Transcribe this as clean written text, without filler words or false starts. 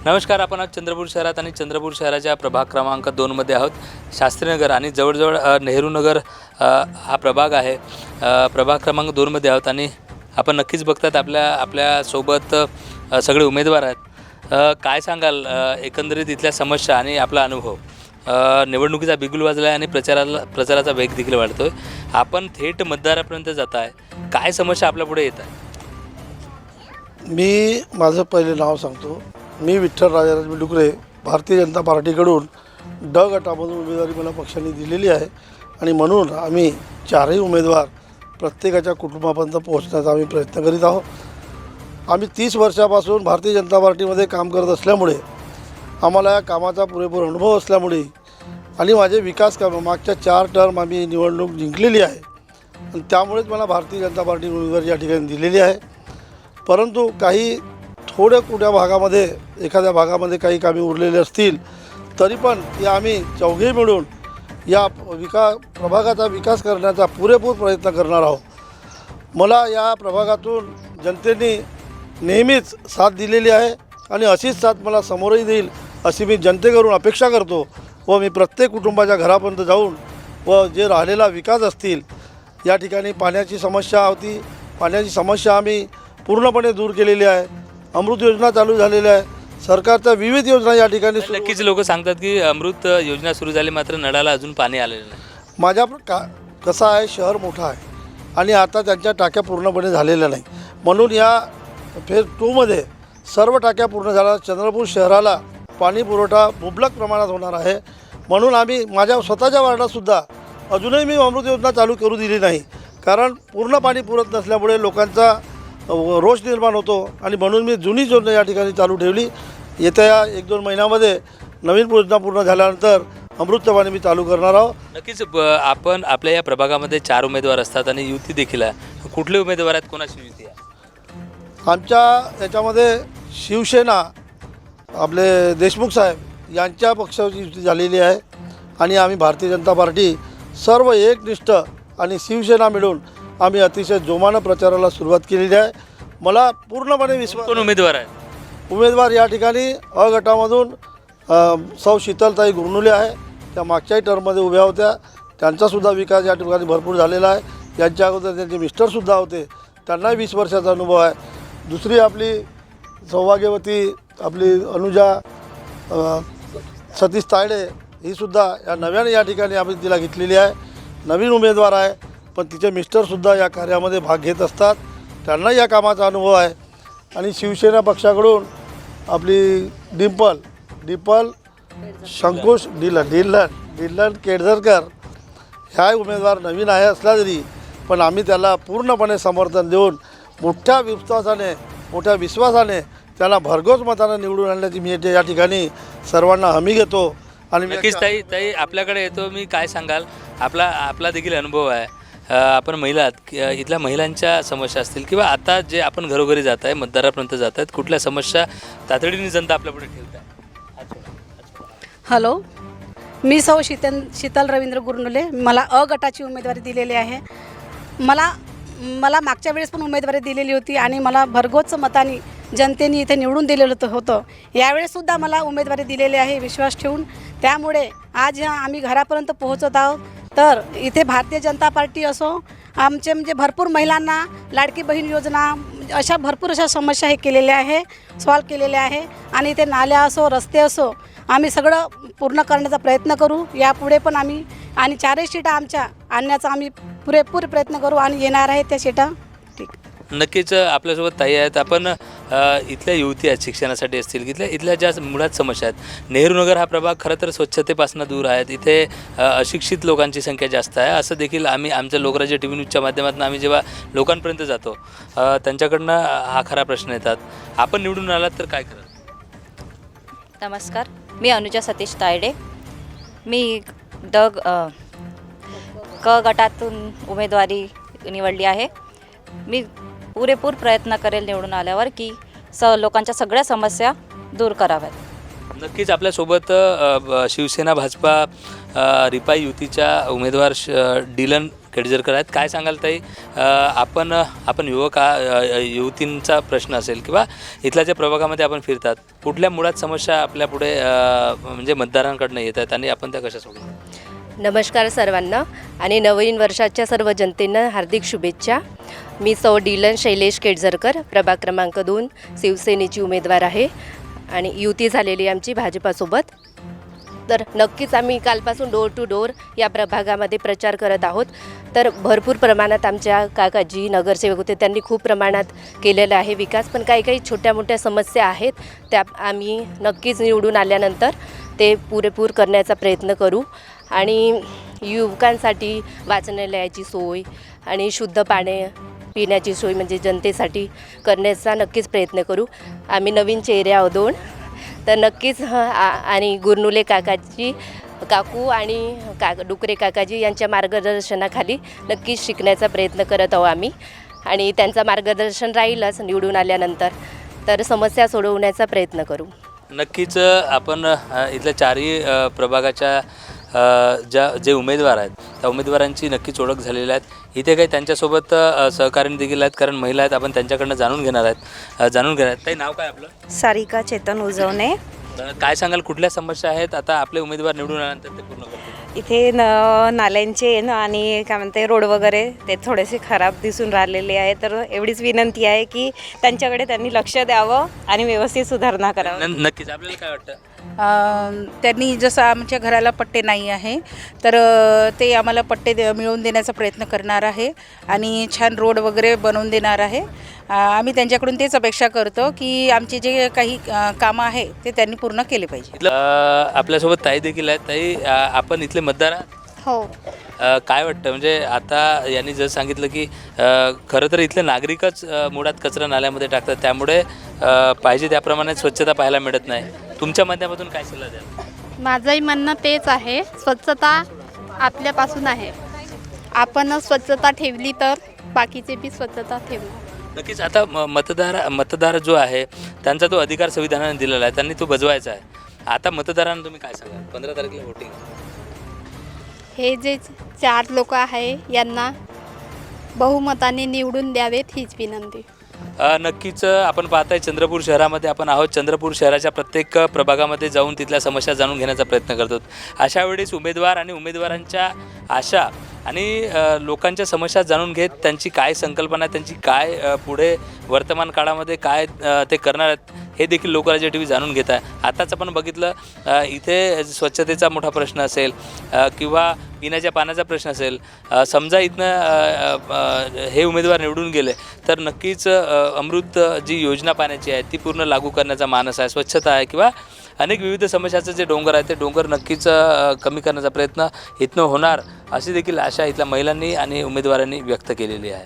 नमस्कार, आपण आज चंद्रपूर शहरात आणि चंद्रपूर शहराच्या प्रभाग क्रमांक 2 मध्ये आहोत. शास्त्रीनगर आणि जवळजवळ नेहरू नगर हा प्रभाग आहे. प्रभाग क्रमांक 2 मध्ये आहोत आणि आपण नक्कीच बघतात आपल्या सोबत सगळे उमेदवार आहेत. काय सांगाल एकंदरीत इथल्या समस्या आणि आपला अनुभव? निवडणुकीचा बिगुल वाजला आहे आणि प्रचाराचा वेग देखील वाढतोय. आपण थेट मतदारापर्यंत जात आहे. काय समस्या आपल्यापुढे येत आहे? मी माझं पहिले नाव सांगतो. मी विठ्ठल राजाराम डुकरे, भारतीय जनता पार्टीकडून ड गटामधून उमेदवारी मला पक्षाने दिलेली आहे आणि म्हणून आम्ही चारही उमेदवार प्रत्येकाच्या कुटुंबापर्यंत पोहोचण्याचा आम्ही प्रयत्न करीत आहोत. आम्ही 30 वर्षापासून भारतीय जनता पार्टीमध्ये काम करत असल्यामुळे आम्हाला या कामाचा पुरेपूर अनुभव असल्यामुळे आणि माझे विकास कामं मागच्या 4 टर्म आम्ही निवडणूक जिंकलेली आहे आणि त्यामुळेच मला भारतीय जनता पार्टी उमेदवारी या ठिकाणी दिलेली आहे. परंतु काही थोड्या भागामध्ये एखाद्या भागामध्ये काही कामे उरलेले असतील तरी पण या आम्ही चौघे मिळून या प्रभागाचा विकास करण्याचा पुरेपूर प्रयत्न करणार आहोत. मला या प्रभागातून जनतेने नेहमीच साथ दिलेली आहे आणि अशीच साथ मला समोरही देईल अशी मी जनतेकडून अपेक्षा करतो व मी प्रत्येक कुटुंबाच्या घरापर्यंत जाऊन व जे राहिलेला विकास असतील, या ठिकाणी पाण्याची समस्या होती, पाण्याची समस्या आम्ही पूर्णपणे दूर केलेली आहे. अमृत योजना चालू झालेली आहे. सरकारच्या विविध योजना या ठिकाणी नक्कीच लोक सांगतात की अमृत योजना सुरू झाली, मात्र नळाला अजून पाणी आलेलं नाही. माझ्या कसं आहे, शहर मोठं आहे आणि आता त्यांच्या टाक्या पूर्णपणे झालेल्या नाही. म्हणून या फेज 2 मध्ये सर्व टाक्या पूर्ण झाल्या. चंद्रपूर शहराला पाणी पुरवठा मुबलक प्रमाणात होणार आहे. म्हणून आम्ही माझ्या स्वतःच्या वार्डातसुद्धा अजूनही मी अमृत योजना चालू करू दिली नाही, कारण पूर्ण पाणी पुरत नसल्यामुळे लोकांचा रोष निर्माण होतो आणि म्हणून मी जुनी योजना या ठिकाणी चालू ठेवली. येत्या 1-2 महिन्यामध्ये नवीन योजना पूर्ण झाल्यानंतर अमृतचं पाणी मी चालू करणार आहोत. नक्कीच आपण आपल्या या प्रभागामध्ये 4 उमेदवार असतात आणि युती देखील आहे. कुठले उमेदवार आहेत, कोणाची युती आहे? आमच्या याच्यामध्ये शिवसेना, आपले देशमुख साहेब यांच्या पक्षाची युती झालेली आहे आणि आम्ही भारतीय जनता पार्टी सर्व एकनिष्ठ आणि शिवसेना मिळून आम्ही अतिशय जोमानं प्रचाराला सुरुवात केलेली आहे. मला पूर्णपणे विश्वास. कोण उमेदवार आहे? उमेदवार या ठिकाणी अ गटामधून सौ शीतलताई गुरनुले आहे. त्या मागच्याही टर्ममध्ये उभ्या होत्या. त्यांचासुद्धा विकास या ठिकाणी भरपूर झालेला आहे. यांच्या अगोदर त्यांचे मिस्टरसुद्धा होते, त्यांनाही 20 वर्षाचा अनुभव आहे. दुसरी आपली सौभाग्यवती आपली अनुजा सतीश तायडे, हीसुद्धा या नव्याने या ठिकाणी आम्ही तिला घेतलेली आहे. नवीन उमेदवार आहे, पण तिचे मिस्टरसुद्धा या कार्यामध्ये भाग घेत असतात, त्यांनाही या कामाचा अनुभव आहे. आणि शिवसेना पक्षाकडून आपली डिंपल शंकुश डिलन केडझरकर ह्या उमेदवार नवीन आहे असला तरी पण आम्ही त्याला पूर्णपणे समर्थन देऊन मोठ्या विश्वासाने त्याला भरघोस मताने निवडून आणण्याची मी या ठिकाणी सर्वांना हमी घेतो. आणि नक्कीच ताई आपल्याकडे येतो. मी काय सांगाल, आपला देखील अनुभव आहे. आपण महिला आहात, इथल्या महिलांच्या समस्या असतील किंवा आता जे आपण घरोघरी जात आहे, मतदारापर्यंत जात आहेत, कुठल्या समस्या तातडीने जनता आपल्यापुढे ठेवत आहे? हॅलो, मी सौ शीतल रवींद्र गुरनुले. मला अ गटाची उमेदवारी दिलेली आहे. मला मागच्या वेळेस पण उमेदवारी दिलेली होती आणि मला भरघोस मताने जनतेने इथे निवडून दिलेलं होतं. यावेळेससुद्धा मला उमेदवारी दिलेली आहे विश्वास ठेवून. त्यामुळे आज आम्ही घरापर्यंत पोहोचत आहोत. तर इथे भारतीय जनता पार्टी असो, आमचे म्हणजे भरपूर महिलांना लाडकी बहीण योजना, अशा भरपूर अशा समस्या हे केलेल्या आहे, सॉल्व केलेल्या आहे. आणि इथे नाल्या असो, रस्ते असो, आम्ही सगळं पूर्ण करण्याचा प्रयत्न करू. यापुढे पण आम्ही आणि 4ही सीटा आमच्या आणण्याचा आम्ही पुरेपूर प्रयत्न करू आणि येणार आहे त्या सीटा. ठीक. नक्कीच आपल्यासोबत ताई आहेत. आपण इथल्या युवती आहेत, शिक्षणासाठी असतील, इथल्या ज्या मुळात समस्या आहेत. नेहरू नगर हा प्रभाग खरं तर स्वच्छतेपासून दूर आहेत. इथे अशिक्षित लोकांची संख्या जास्त आहे. असं देखील आम्ही आमच्या लोकराज्य TV न्यूजच्या माध्यमातून आम्ही जेव्हा लोकांपर्यंत जातो त्यांच्याकडनं हा खरा प्रश्न येतात. आपण निवडून आलात तर काय कराल? नमस्कार, मी अनुजा सतीश तायडे. मी क गटातून उमेदवारी निवडली आहे. मी पुरेपूर प्रयत्न करेल निवडून आल्यावर की लोकांच्या सगळ्या समस्या दूर कराव्यात. नक्कीच आपल्यासोबत शिवसेना भाजपा रिपाई युतीच्या उमेदवार डिलन केडझरकर आहेत. काय सांगाल ताई, आपण युवतींचा प्रश्न असेल किंवा इथल्या ज्या प्रभागामध्ये आपण फिरतात, कुठल्या मुळात समस्या आपल्या पुढे म्हणजे मतदारांकडनं येत आहेत आणि आपण त्या कशा सोडवू? नमस्कार सर्वांना आणि नवीन वर्षाच्या सर्व जनतेनं हार्दिक शुभेच्छा. मी सौ डीलन शैलेश केडझरकर, प्रभाग क्रमांक 2, शिवसेनेची उमेदवार आहे आणि युती झालेली आमची भाजपासोबत. तर नक्कीच आम्ही कालपासून डोर टू डोर या प्रभागामध्ये प्रचार करत आहोत. तर भरपूर प्रमाणात आमच्या काकाजी नगरसेवक होते, त्यांनी खूप प्रमाणात केलेला आहे विकास. पण काही छोट्या मोठ्या समस्या आहेत, त्या आम्ही नक्कीच निवडून आल्यानंतर ते पुरेपूर करण्याचा प्रयत्न करू. आणि युवकांसाठी वाचनालयाची सोय आणि शुद्ध पाणी पिण्याची सोय म्हणजे जनतेसाठी करण्याचा नक्कीच प्रयत्न करू. आम्ही नवीन चेहरे आहोत. तर नक्कीच आणि गुरनुले काकू आणि डुकरे काकाजी यांच्या मार्गदर्शनाखाली नक्कीच शिकण्याचा प्रयत्न करत आहोत आम्ही. आणि त्यांचं मार्गदर्शन राहीलच निवडून आल्यानंतर, तर समस्या सोडवण्याचा प्रयत्न करू. नक्कीच आपण इथल्या चारही प्रभागाच्या जे उमेदवार आहेत त्या उमेदवारांची नक्कीच ओळख झालेली आहेत. इथे काही त्यांच्यासोबत सहकार्य देखील आहेत, कारण महिला आहेत. आपण त्यांच्याकडनं जाणून घेणार आहेत. ताई, नाव काय आपलं? सारिका चेतन उजवणे. काय सांगाल, कुठल्या समस्या आहेत आता आपले उमेदवार निवडून आल्यानंतर ते पूर्ण करतील? इथे नाल्यांचे आणि काय म्हणते रोड वगैरे ते थोडेसे खराब दिसून राहिलेले आहे. तर एवढीच विनंती आहे की त्यांच्याकडे त्यांनी लक्ष द्यावं आणि व्यवस्थित सुधारणा करावं. नक्कीच. आपल्याला काय वाटतं? त्यांनी जसं आमच्या घराला पट्टे नाही आहे, तर ते आम्हाला पट्टे मिळवून देण्याचा प्रयत्न करणार आहे आणि छान रोड वगैरे बनवून देणार आहे. आम्ही त्यांच्याकडून तेच अपेक्षा करतो की आमचे जे काही कामं आहे ते त्यांनी पूर्ण केले पाहिजे. आपल्यासोबत ताई देखील आहेत. ताई, आपण इथले मतदार आहात? हो. काय वाटतं, म्हणजे आता यांनी जर सांगितलं की खरं तर इथले नागरिकच मुळात कचरा नाल्यामध्ये टाकतात, त्यामुळे पाहिजे त्याप्रमाणे स्वच्छता पाहायला मिळत नाही. तुमच्या माध्यमातून काय सल्ला द्याल? माझंही म्हणणं तेच आहे, स्वच्छता आपल्यापासून आहे. आपण स्वच्छता ठेवली तर बाकीचे बी स्वच्छता ठेवणार. नक्कीच. आता मतदार जो आहे त्यांचा तो अधिकार संविधानाने दिलेला आहे, त्यांनी तो बजवायचा आहे. आता मतदारांना तुम्ही काय सांगाल? 15 तारखेला वोटिंग. हे जे 4 लोक आहे यांना बहुमताने निवडून द्यावेत हीच विनंती. नक्कीच. आपण पाहताय चंद्रपूर शहरामध्ये आपण आहोत. चंद्रपूर शहराच्या प्रत्येक प्रभागामध्ये जाऊन तिथल्या समस्या जाणून घेण्याचा प्रयत्न करतो. अशा वेळेस उमेदवार आणि उमेदवारांच्या आशा आणि लोकांच्या समस्या जाणून घेत त्यांची काय संकल्पना आहे, त्यांची काय पुढे वर्तमान काळामध्ये काय ते करणार आहेत हे देखील लोकराज्य TV जाणून घेत आहे. आताच आपण बघितलं, इथे स्वच्छतेचा मोठा प्रश्न असेल किंवा पिण्याच्या पाण्याचा प्रश्न असेल. समजा इथनं हे उमेदवार निवडून गेले तर नक्कीच अमृत जी योजना पाण्याची आहे ती पूर्ण लागू करण्याचा मानस आहे. स्वच्छता आहे किंवा अनेक विविध समस्याचं जे डोंगर आहे ते डोंगर नक्कीच कमी करण्याचा प्रयत्न इथनं होणार, अशी देखील आशा इथल्या महिलांनी आणि उमेदवारांनी व्यक्त केलेली आहे.